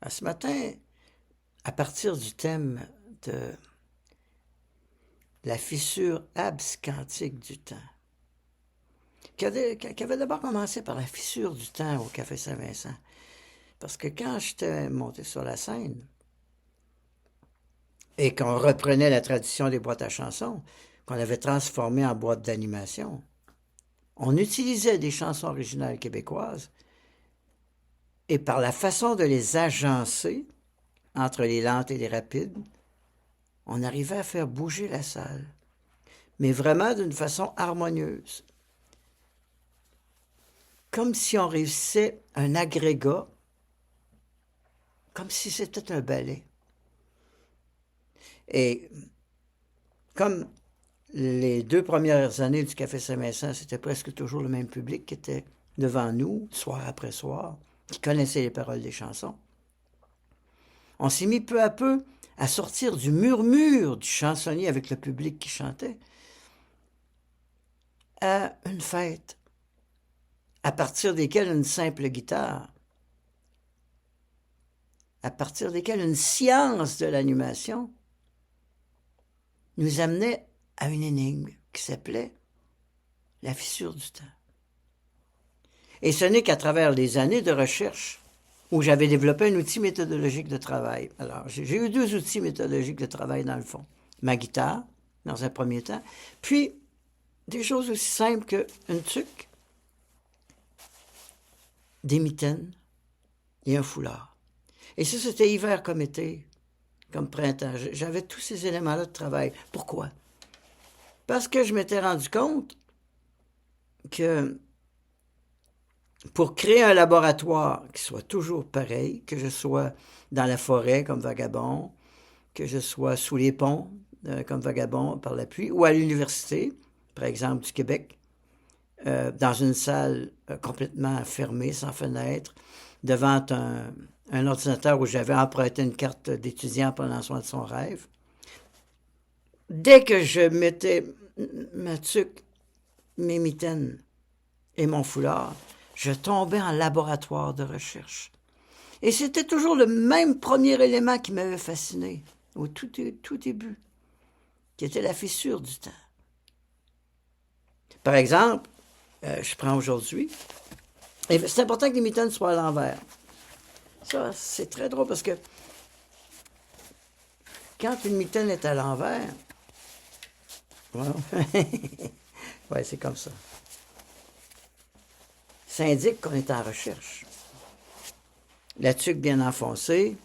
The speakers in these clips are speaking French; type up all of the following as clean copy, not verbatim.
Ce matin, à partir du thème de la fissure absquantique du temps, qui avait d'abord commencé par la fissure du temps au Café Saint-Vincent. Parce que quand j'étais monté sur la scène et qu'on reprenait la tradition des boîtes à chansons, qu'on avait transformée en boîte d'animation, on utilisait des chansons originales québécoises et par la façon de les agencer entre les lentes et les rapides, on arrivait à faire bouger la salle, mais vraiment d'une façon harmonieuse. Comme si on réussissait un agrégat, comme si c'était un ballet. Et comme les 2 premières années du Café Saint-Vincent, c'était presque toujours le même public qui était devant nous, soir après soir, qui connaissait les paroles des chansons, on s'est mis peu à peu à sortir du murmure du chansonnier avec le public qui chantait à une fête, à partir desquelles une simple guitare, à partir desquelles une science de l'animation nous amenait à une énigme qui s'appelait la fissure du temps. Et ce n'est qu'à travers les années de recherche où j'avais développé un outil méthodologique de travail. Alors, j'ai eu 2 outils méthodologiques de travail dans le fond. Ma guitare, dans un premier temps, puis des choses aussi simples qu'une tuque, des mitaines et un foulard. Et ça, c'était hiver comme été, comme printemps. J'avais tous ces éléments-là de travail. Pourquoi? Parce que je m'étais rendu compte que pour créer un laboratoire qui soit toujours pareil, que je sois dans la forêt comme vagabond, que je sois sous les ponts comme vagabond par la pluie, ou à l'université, par exemple du Québec, dans une salle complètement fermée, sans fenêtre, devant un ordinateur où j'avais emprunté une carte d'étudiant pendant soin de son rêve. Dès que je mettais ma tuque, mes mitaines et mon foulard, je tombais en laboratoire de recherche. Et c'était toujours le même premier élément qui m'avait fasciné, au tout début, qui était la fissure du temps. Par exemple, je prends aujourd'hui, et c'est important que les mitaines soient à l'envers. Ça, c'est très drôle parce que quand une mitaine est à l'envers, voilà. Ouais, c'est comme ça. Ça indique qu'on est en recherche. La tuque bien enfoncée,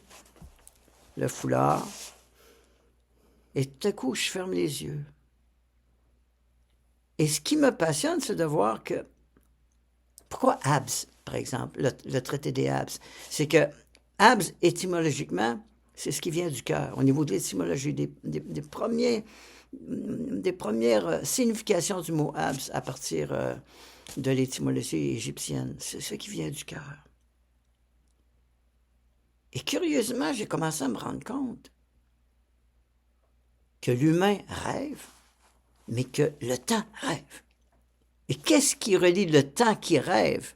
le foulard, et tout à coup, je ferme les yeux. Et ce qui me passionne, c'est de voir que... Pourquoi Abs, par exemple, le traité des Abs? C'est que Abs, étymologiquement, c'est ce qui vient du cœur. Au niveau de l'étymologie, des premières significations du mot Abs à partir de l'étymologie égyptienne, c'est ce qui vient du cœur. Et curieusement, j'ai commencé à me rendre compte que l'humain rêve, mais que le temps rêve. Et qu'est-ce qui relie le temps qui rêve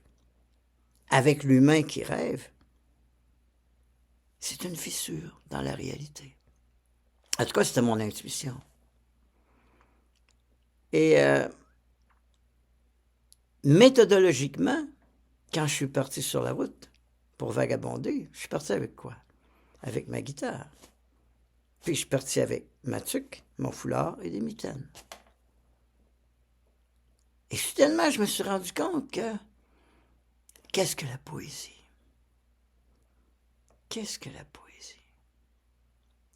avec l'humain qui rêve? C'est une fissure dans la réalité. En tout cas, c'était mon intuition. Et méthodologiquement, quand je suis parti sur la route pour vagabonder, je suis parti avec quoi? Avec ma guitare. Puis je suis parti avec ma tuque, mon foulard et des mitaines. Et soudainement, je me suis rendu compte que qu'est-ce que la poésie? Qu'est-ce que la poésie?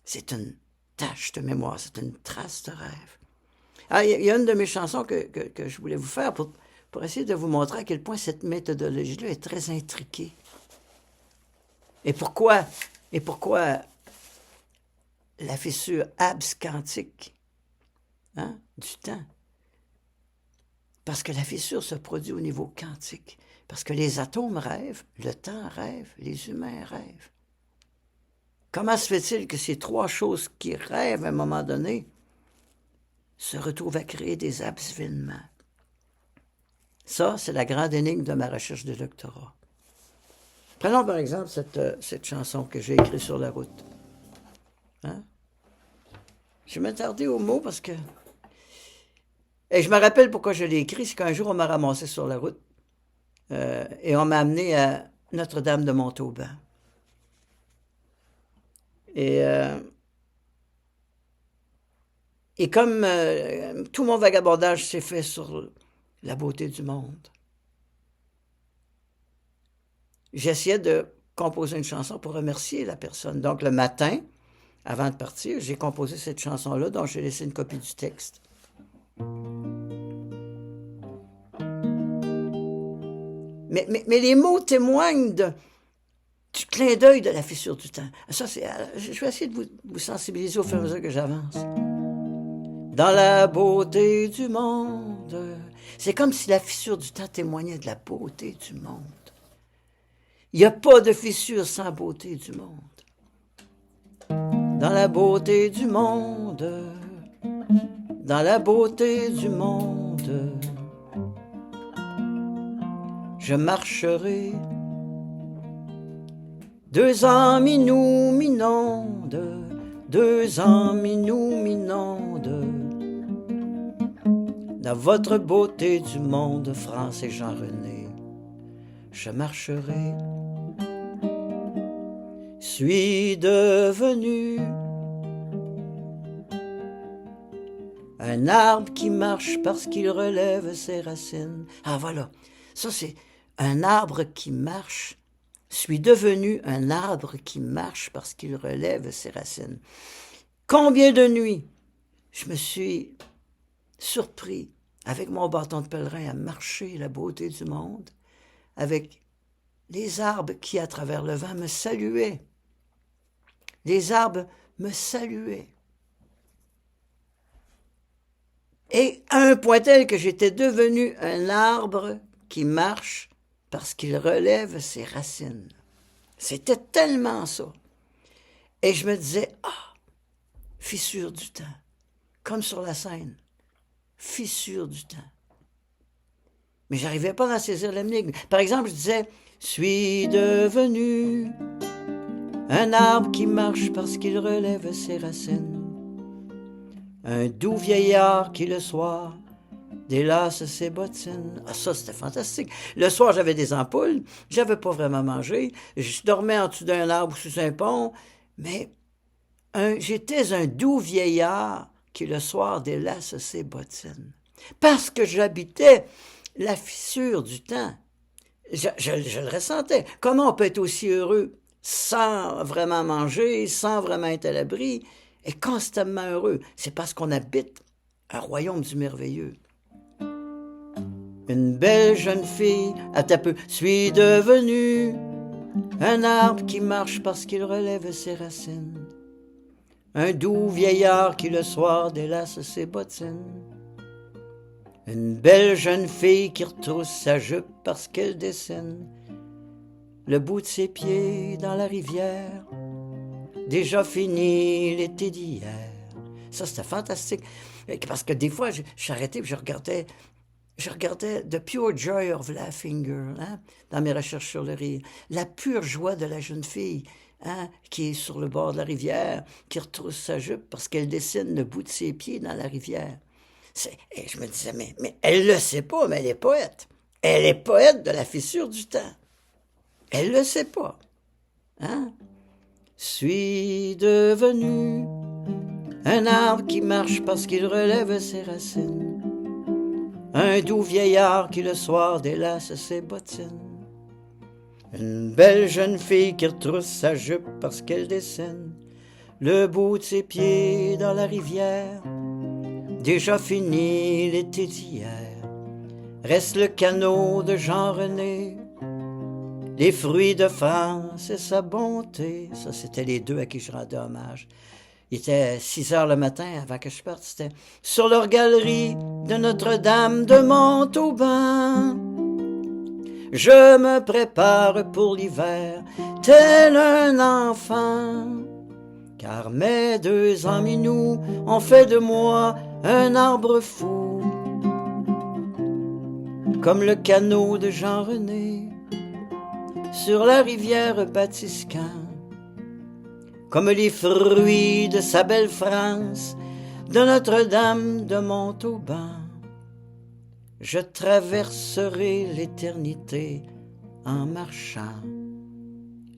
C'est une tache de mémoire, c'est une trace de rêve. Ah, il y a une de mes chansons que je voulais vous faire pour essayer de vous montrer à quel point cette méthodologie-là est très intriquée. Et pourquoi la fissure absquantique du temps? Parce que la fissure se produit au niveau quantique. Parce que les atomes rêvent, le temps rêve, les humains rêvent. Comment se fait-il que ces 3 choses qui rêvent à un moment donné se retrouvent à créer des absvillements? Ça, c'est la grande énigme de ma recherche de doctorat. Prenons par exemple cette chanson que j'ai écrite sur la route. Hein? Je vais m'attarder aux mots parce que... Et je me rappelle pourquoi je l'ai écrit, c'est qu'un jour on m'a ramassé sur la route et on m'a amené à Notre-Dame de Montauban. Et comme tout mon vagabondage s'est fait sur la beauté du monde, j'essayais de composer une chanson pour remercier la personne. Donc le matin, avant de partir, j'ai composé cette chanson-là, dont j'ai laissé une copie du texte. Mais les mots témoignent du clin d'œil de la fissure du temps. Ça, je vais essayer de vous sensibiliser au fur et à mesure que j'avance. Dans la beauté du monde. C'est comme si la fissure du temps témoignait de la beauté du monde. Il n'y a pas de fissure sans beauté du monde. Dans la beauté du monde. Dans la beauté du monde. Je marcherai. 2 ans minou minonde. 2 ans minou minonde. Dans votre beauté du monde, France et Jean-René, je marcherai. Suis devenu un arbre qui marche parce qu'il relève ses racines. Ah voilà, ça c'est un arbre qui marche. Suis devenu un arbre qui marche parce qu'il relève ses racines. Combien de nuits je me suis surpris avec mon bâton de pèlerin à marcher la beauté du monde, avec les arbres qui, à travers le vent, me saluaient. Les arbres me saluaient. Et à un point tel que j'étais devenu un arbre qui marche parce qu'il relève ses racines. C'était tellement ça. Et je me disais, fissure du temps, comme sur la scène. Fissure du temps. Mais j'arrivais pas à saisir l'énigme. Par exemple, je disais, suis devenu un arbre qui marche parce qu'il relève ses racines. Un doux vieillard qui le soir délace ses bottines. Ah, ça, c'était fantastique. Le soir, j'avais des ampoules, j'avais pas vraiment mangé, je dormais en dessous d'un arbre ou sous un pont, mais j'étais un doux vieillard qui le soir délace ses bottines. Parce que j'habitais la fissure du temps. Je le ressentais. Comment on peut être aussi heureux sans vraiment manger, sans vraiment être à l'abri, et constamment heureux? C'est parce qu'on habite un royaume du merveilleux. Une belle jeune fille, à ta peu, suis devenue un arbre qui marche parce qu'il relève ses racines. Un doux vieillard qui le soir délace ses bottines. Une belle jeune fille qui retrousse sa jupe parce qu'elle dessine le bout de ses pieds dans la rivière. Déjà fini l'été d'hier. Ça, c'était fantastique. Parce que des fois, je s'arrêtais et je regardais The Pure Joy of Laughing Girl, hein, dans mes recherches sur le rire. La pure joie de la jeune fille, hein, qui est sur le bord de la rivière, qui retrousse sa jupe parce qu'elle dessine le bout de ses pieds dans la rivière. Et je me disais, mais elle le sait pas, mais elle est poète. Elle est poète de la fissure du temps. Elle le sait pas. Hein? Suis devenu un arbre qui marche parce qu'il relève ses racines. Un doux vieillard qui le soir délace ses bottines. Une belle jeune fille qui retrousse sa jupe parce qu'elle dessine le bout de ses pieds dans la rivière. Déjà fini l'été d'hier. Reste le canot de Jean-René, les fruits de France et sa bonté. Ça, c'était les deux à qui je rendais hommage. Il était 6 heures le matin avant que je parte. C'était sur leur galerie de Notre-Dame de Montauban. Je me prépare pour l'hiver, tel un enfant. Car mes 2 ans minous ont fait de moi un arbre fou. Comme le canot de Jean-René, sur la rivière Batiscan, comme les fruits de sa belle France, de Notre-Dame de Montauban. Je traverserai l'éternité en marchant,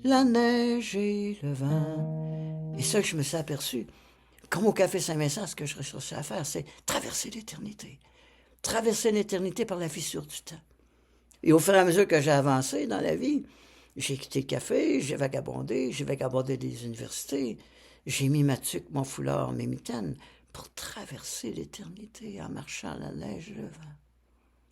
la neige et le vent. Et ça, je me suis aperçu, comme au Café Saint-Vincent, ce que je recherchais à faire, c'est traverser l'éternité. Traverser l'éternité par la fissure du temps. Et au fur et à mesure que j'ai avancé dans la vie, j'ai quitté le café, j'ai vagabondé des universités, j'ai mis ma tuque, mon foulard, mes mitaines, pour traverser l'éternité en marchant la neige et le vent.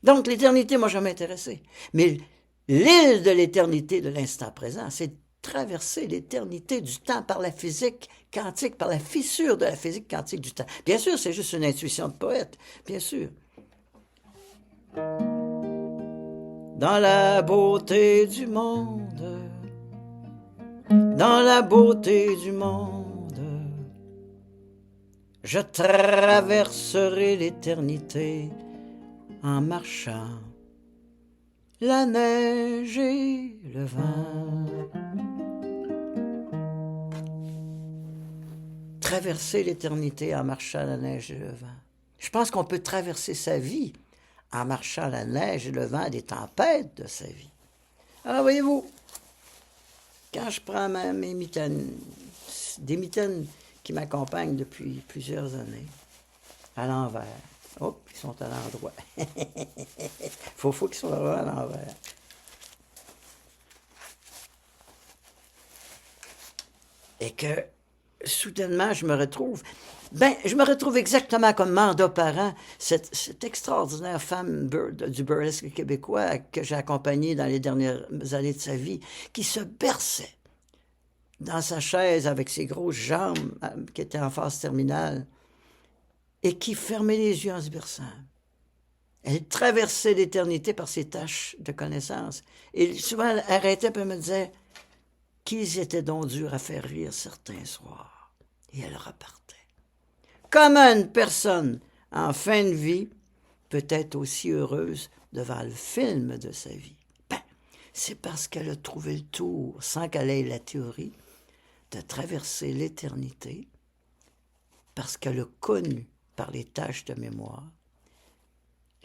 Donc, l'éternité m'a jamais intéressé. Mais l'île de l'éternité de l'instant présent, c'est traverser l'éternité du temps par la physique quantique, par la fissure de la physique quantique du temps. Bien sûr, c'est juste une intuition de poète, bien sûr. Dans la beauté du monde, dans la beauté du monde, je traverserai l'éternité en marchant, la neige et le vent. Traverser l'éternité en marchant, la neige et le vent. Je pense qu'on peut traverser sa vie en marchant la neige et le vent des tempêtes de sa vie. Alors, voyez-vous, quand je prends mes mitaines, des mitaines qui m'accompagnent depuis plusieurs années, à l'envers. Hop, ils sont à l'endroit. faut qu'ils soient à l'envers. Et que, soudainement, je me retrouve exactement comme Manda Parent, cette extraordinaire femme du burlesque québécois que j'ai accompagnée dans les dernières années de sa vie, qui se berçait dans sa chaise avec ses grosses jambes qui étaient en phase terminale et qui fermait les yeux en se berçant. Elle traversait l'éternité par ses tâches de connaissance. Et souvent, elle arrêtait et me disait qu'ils étaient donc durs à faire rire certains soirs. Et elle repartait. Comment une personne en fin de vie peut être aussi heureuse devant le film de sa vie? Ben, c'est parce qu'elle a trouvé le tour, sans qu'elle ait la théorie, de traverser l'éternité, parce qu'elle a connu, par les tâches de mémoire,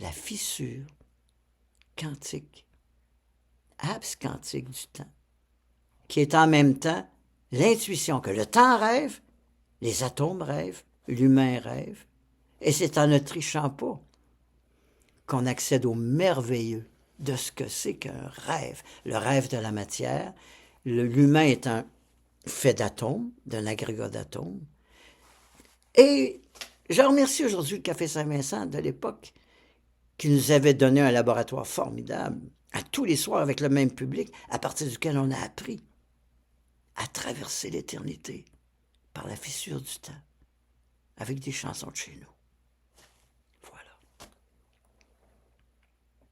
la fissure quantique, absquantique du temps, qui est en même temps l'intuition que le temps rêve, les atomes rêvent, l'humain rêve, et c'est en ne trichant pas qu'on accède au merveilleux de ce que c'est qu'un rêve, le rêve de la matière, l'humain est un fait d'atomes, d'un agrégat d'atomes. Et je remercie aujourd'hui le Café Saint-Vincent de l'époque qui nous avait donné un laboratoire formidable, à tous les soirs avec le même public, à partir duquel on a appris à traverser l'éternité par la fissure du temps, avec des chansons de chez nous.